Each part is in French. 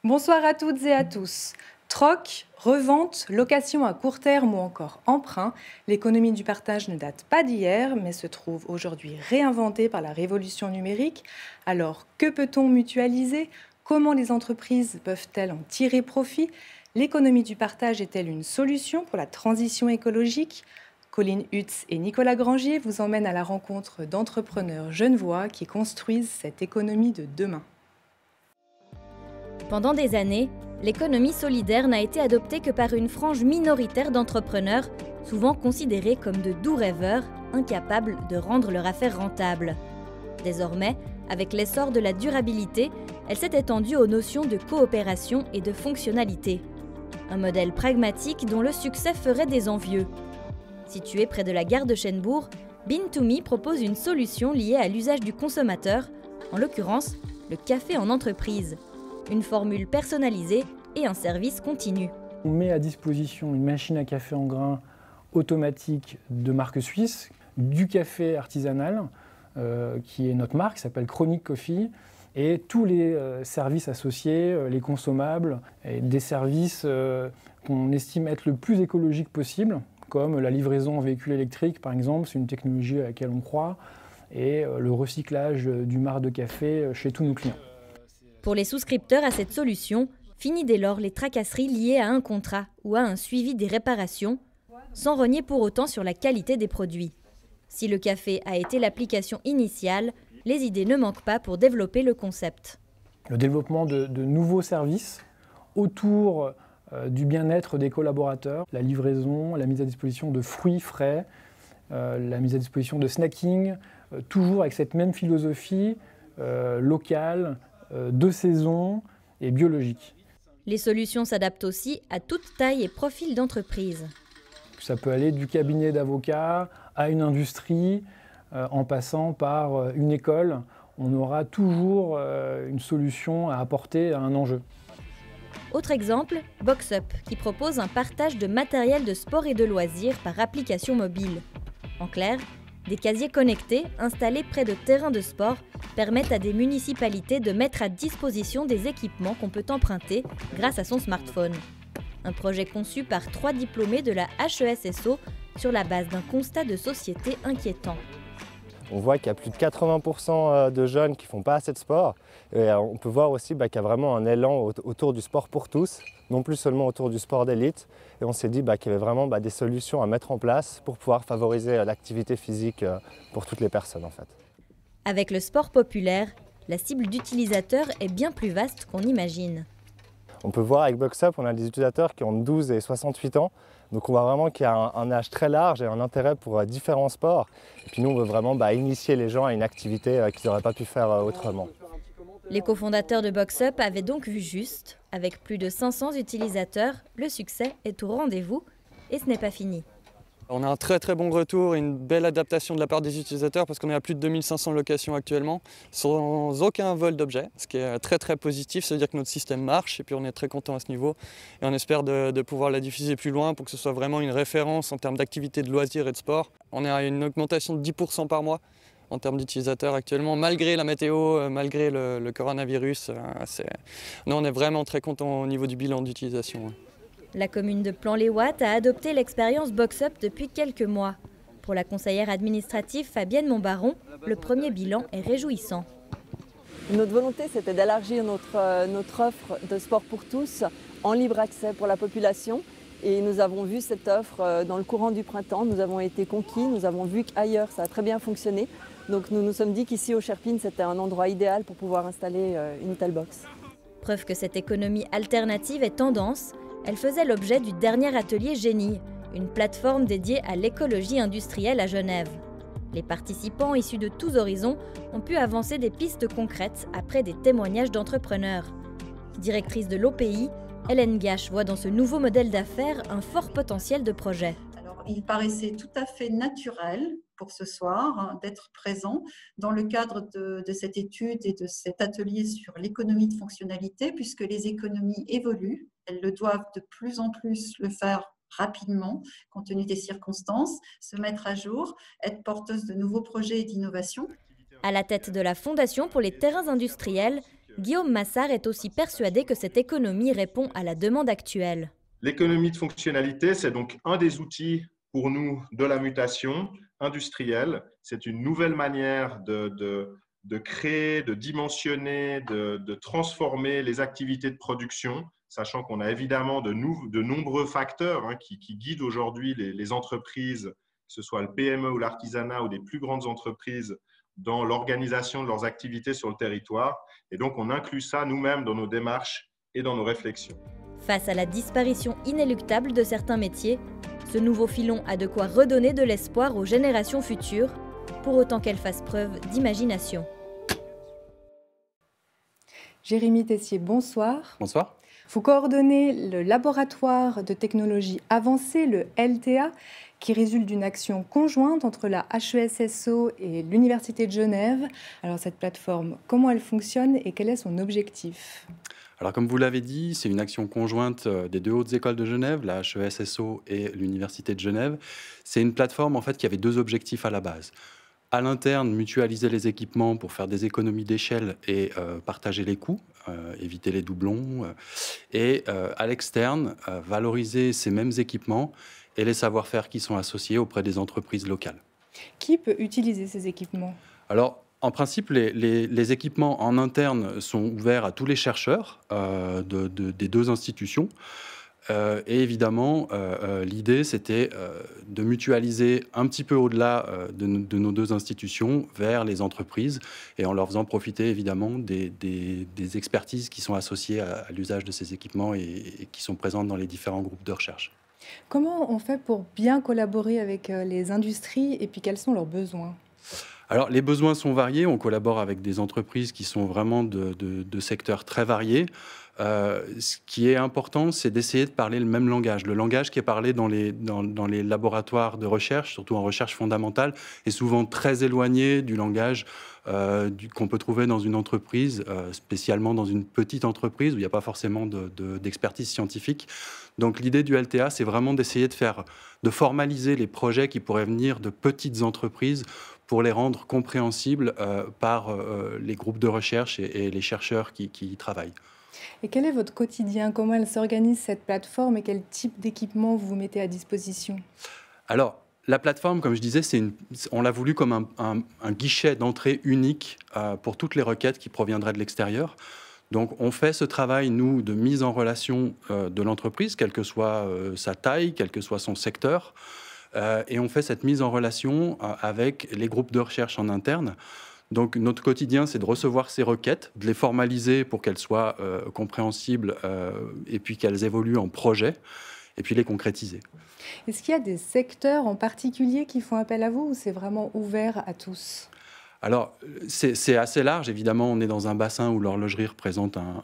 Bonsoir à toutes et à tous. Troc, revente, location à court terme ou encore emprunt, l'économie du partage ne date pas d'hier, mais se trouve aujourd'hui réinventée par la révolution numérique. Alors, que peut-on mutualiser? Comment les entreprises peuvent-elles en tirer profit? L'économie du partage est-elle une solution pour la transition écologique? Colline Hutz et Nicolas Grangier vous emmènent à la rencontre d'entrepreneurs genevois qui construisent cette économie de demain. Pendant des années, l'économie solidaire n'a été adoptée que par une frange minoritaire d'entrepreneurs, souvent considérés comme de doux rêveurs, incapables de rendre leur affaire rentable. Désormais, avec l'essor de la durabilité, elle s'est étendue aux notions de coopération et de fonctionnalité. Un modèle pragmatique dont le succès ferait des envieux. Situé près de la gare de Chênebourg, Bean2Me propose une solution liée à l'usage du consommateur, en l'occurrence le café en entreprise. Une formule personnalisée et un service continu. On met à disposition une machine à café en grains automatique de marque suisse, du café artisanal, qui est notre marque, qui s'appelle Chronic Coffee, et tous les services associés, les consommables, et des services qu'on estime être le plus écologique possible, comme la livraison en véhicule électrique par exemple, c'est une technologie à laquelle on croit, et le recyclage du marc de café chez tous nos clients. Pour les souscripteurs à cette solution, fini dès lors les tracasseries liées à un contrat ou à un suivi des réparations, sans renier pour autant sur la qualité des produits. Si le café a été l'application initiale, les idées ne manquent pas pour développer le concept. Le développement de nouveaux services autour du bien-être des collaborateurs, la livraison, la mise à disposition de fruits frais, la mise à disposition de snacking, toujours avec cette même philosophie locale, de saison et biologique. Les solutions s'adaptent aussi à toute taille et profil d'entreprise. Ça peut aller du cabinet d'avocats à une industrie, en passant par une école. On aura toujours une solution à apporter à un enjeu. Autre exemple, BoxUp, qui propose un partage de matériel de sport et de loisirs par application mobile. En clair, des casiers connectés installés près de terrains de sport permettent à des municipalités de mettre à disposition des équipements qu'on peut emprunter grâce à son smartphone. Un projet conçu par 3 diplômés de la HESSO sur la base d'un constat de société inquiétant. On voit qu'il y a plus de 80% de jeunes qui ne font pas assez de sport. Et on peut voir aussi qu'il y a vraiment un élan autour du sport pour tous, non plus seulement autour du sport d'élite. Et on s'est dit qu'il y avait vraiment des solutions à mettre en place pour pouvoir favoriser l'activité physique pour toutes les personnes en fait. Avec le sport populaire, la cible d'utilisateurs est bien plus vaste qu'on imagine. On peut voir avec BoxUp, on a des utilisateurs qui ont 12 et 68 ans. Donc on voit vraiment qu'il y a un âge très large et un intérêt pour différents sports. Et puis nous, on veut vraiment initier les gens à une activité qu'ils n'auraient pas pu faire autrement. Les cofondateurs de BoxUp avaient donc vu juste. Avec plus de 500 utilisateurs, le succès est au rendez-vous et ce n'est pas fini. On a un très très bon retour et une belle adaptation de la part des utilisateurs parce qu'on est à plus de 2500 locations actuellement sans aucun vol d'objets, ce qui est très très positif, ça veut dire que notre système marche et puis on est très content à ce niveau et on espère de pouvoir la diffuser plus loin pour que ce soit vraiment une référence en termes d'activité de loisirs et de sport. On est à une augmentation de 10% par mois en termes d'utilisateurs actuellement, malgré la météo, malgré le coronavirus. Nous on est vraiment très content au niveau du bilan d'utilisation. La commune de Plan-les-Ouates a adopté l'expérience BoxUp depuis quelques mois. Pour la conseillère administrative Fabienne Montbaron, le premier bilan est réjouissant. Notre volonté, c'était d'élargir notre offre de sport pour tous en libre accès pour la population. Et nous avons vu cette offre dans le courant du printemps. Nous avons été conquis, nous avons vu qu'ailleurs, ça a très bien fonctionné. Donc nous nous sommes dit qu'ici au Cherpines, c'était un endroit idéal pour pouvoir installer une telle box. Preuve que cette économie alternative est tendance. Elle faisait l'objet du dernier atelier Génie, une plateforme dédiée à l'écologie industrielle à Genève. Les participants issus de tous horizons ont pu avancer des pistes concrètes après des témoignages d'entrepreneurs. Directrice de l'OPI, Hélène Gache voit dans ce nouveau modèle d'affaires un fort potentiel de projet. Alors, il paraissait tout à fait naturel pour ce soir d'être présent dans le cadre de cette étude et de cet atelier sur l'économie de fonctionnalité, puisque les économies évoluent. Elles le doivent de plus en plus le faire rapidement, compte tenu des circonstances, se mettre à jour, être porteuse de nouveaux projets et d'innovation. À la tête de la Fondation pour les terrains industriels, Guillaume Massard est aussi persuadé que cette économie répond à la demande actuelle. L'économie de fonctionnalité, c'est donc un des outils pour nous de la mutation industrielle. C'est une nouvelle manière de créer, de dimensionner, de transformer les activités de production, sachant qu'on a évidemment de nombreux facteurs qui guident aujourd'hui les entreprises, que ce soit le PME ou l'artisanat ou des plus grandes entreprises, dans l'organisation de leurs activités sur le territoire. Et donc, on inclut ça nous-mêmes dans nos démarches et dans nos réflexions. Face à la disparition inéluctable de certains métiers, ce nouveau filon a de quoi redonner de l'espoir aux générations futures, pour autant qu'elles fassent preuve d'imagination. Jérémy Tessier, bonsoir. Bonsoir. Vous coordonnez le laboratoire de technologie avancée, le LTA, qui résulte d'une action conjointe entre la HESSO et l'Université de Genève. Alors cette plateforme, comment elle fonctionne et quel est son objectif ? Alors comme vous l'avez dit, c'est une action conjointe des deux hautes écoles de Genève, la HESSO et l'Université de Genève. C'est une plateforme en fait qui avait deux objectifs à la base. À l'interne, mutualiser les équipements pour faire des économies d'échelle et partager les coûts, éviter les doublons. Et à l'externe, valoriser ces mêmes équipements et les savoir-faire qui sont associés auprès des entreprises locales. Qui peut utiliser ces équipements ? Alors, en principe, les équipements en interne sont ouverts à tous les chercheurs des deux institutions. Et évidemment, l'idée, c'était de mutualiser un petit peu au-delà de nos deux institutions vers les entreprises et en leur faisant profiter évidemment des expertises qui sont associées à l'usage de ces équipements et qui sont présentes dans les différents groupes de recherche. Comment on fait pour bien collaborer avec les industries et puis quels sont leurs besoins ? Alors, les besoins sont variés. On collabore avec des entreprises qui sont vraiment de secteurs très variés. Ce qui est important, c'est d'essayer de parler le même langage. Le langage qui est parlé dans les laboratoires de recherche, surtout en recherche fondamentale, est souvent très éloigné du langage qu'on peut trouver dans une entreprise, spécialement dans une petite entreprise où il n'y a pas forcément d'expertise scientifique. Donc l'idée du LTA, c'est vraiment d'essayer de formaliser les projets qui pourraient venir de petites entreprises pour les rendre compréhensibles par les groupes de recherche et les chercheurs qui y travaillent. Et quel est votre quotidien ? Comment elle s'organise cette plateforme et quel type d'équipement vous mettez à disposition ? Alors, la plateforme, comme je disais, on l'a voulu comme un guichet d'entrée unique pour toutes les requêtes qui proviendraient de l'extérieur. Donc, on fait ce travail, nous, de mise en relation de l'entreprise, quelle que soit sa taille, quel que soit son secteur. Et on fait cette mise en relation avec les groupes de recherche en interne. Donc, notre quotidien, c'est de recevoir ces requêtes, de les formaliser pour qu'elles soient compréhensibles et puis qu'elles évoluent en projet, et puis les concrétiser. Est-ce qu'il y a des secteurs en particulier qui font appel à vous ou c'est vraiment ouvert à tous ? Alors, c'est assez large. Évidemment, on est dans un bassin où l'horlogerie représente un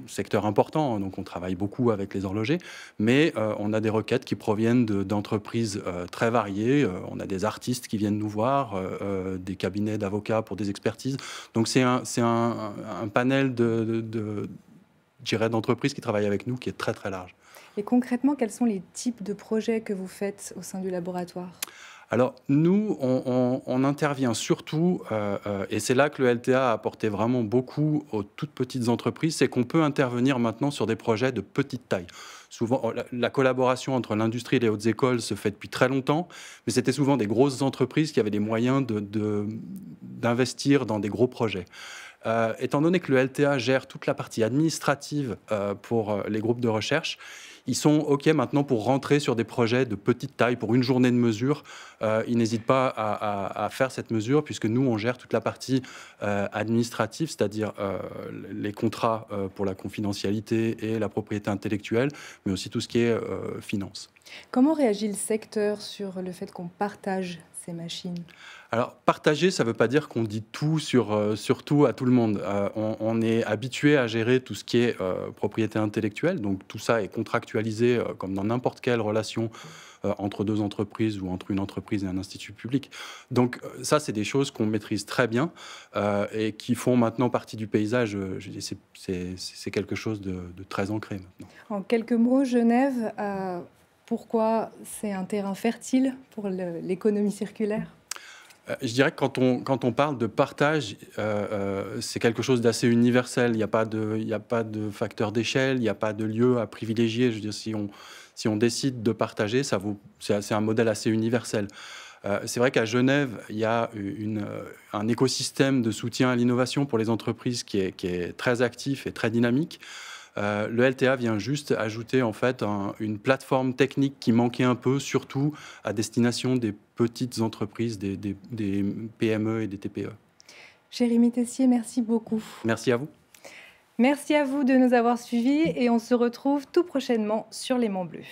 secteur important. Donc, on travaille beaucoup avec les horlogers. Mais on a des requêtes qui proviennent d'entreprises très variées. On a des artistes qui viennent nous voir, des cabinets d'avocats pour des expertises. Donc, c'est un panel d'entreprises qui travaillent avec nous qui est très, très large. Et concrètement, quels sont les types de projets que vous faites au sein du laboratoire ? Alors, nous, on intervient surtout, et c'est là que le LTA a apporté vraiment beaucoup aux toutes petites entreprises, c'est qu'on peut intervenir maintenant sur des projets de petite taille. Souvent, la collaboration entre l'industrie et les hautes écoles se fait depuis très longtemps, mais c'était souvent des grosses entreprises qui avaient les moyens d'investir dans des gros projets. Étant donné que le LTA gère toute la partie administrative pour les groupes de recherche, ils sont OK maintenant pour rentrer sur des projets de petite taille, pour une journée de mesure. Ils n'hésitent pas à faire cette mesure, puisque nous, on gère toute la partie administrative, c'est-à-dire les contrats pour la confidentialité et la propriété intellectuelle, mais aussi tout ce qui est finance. Comment réagit le secteur sur le fait qu'on partage ces machines ? Alors, partager, ça ne veut pas dire qu'on dit tout sur tout à tout le monde. On est habitué à gérer tout ce qui est propriété intellectuelle. Donc, tout ça est contractualisé comme dans n'importe quelle relation entre deux entreprises ou entre une entreprise et un institut public. Donc, ça, c'est des choses qu'on maîtrise très bien et qui font maintenant partie du paysage. C'est quelque chose de très ancré maintenant. En quelques mots, Genève, pourquoi c'est un terrain fertile pour l'économie circulaire ? Je dirais que quand on parle de partage, c'est quelque chose d'assez universel. Il n'y a pas de facteur d'échelle, il n'y a pas de lieu à privilégier. Je veux dire, si on décide de partager, c'est un modèle assez universel. C'est vrai qu'à Genève, il y a un écosystème de soutien à l'innovation pour les entreprises qui est très actif et très dynamique. Le LTA vient juste ajouter en fait une plateforme technique qui manquait un peu, surtout à destination des petites entreprises, des PME et des TPE. Jérémy Tessier, merci beaucoup. Merci à vous. Merci à vous de nous avoir suivis et on se retrouve tout prochainement sur les Monts Bleus.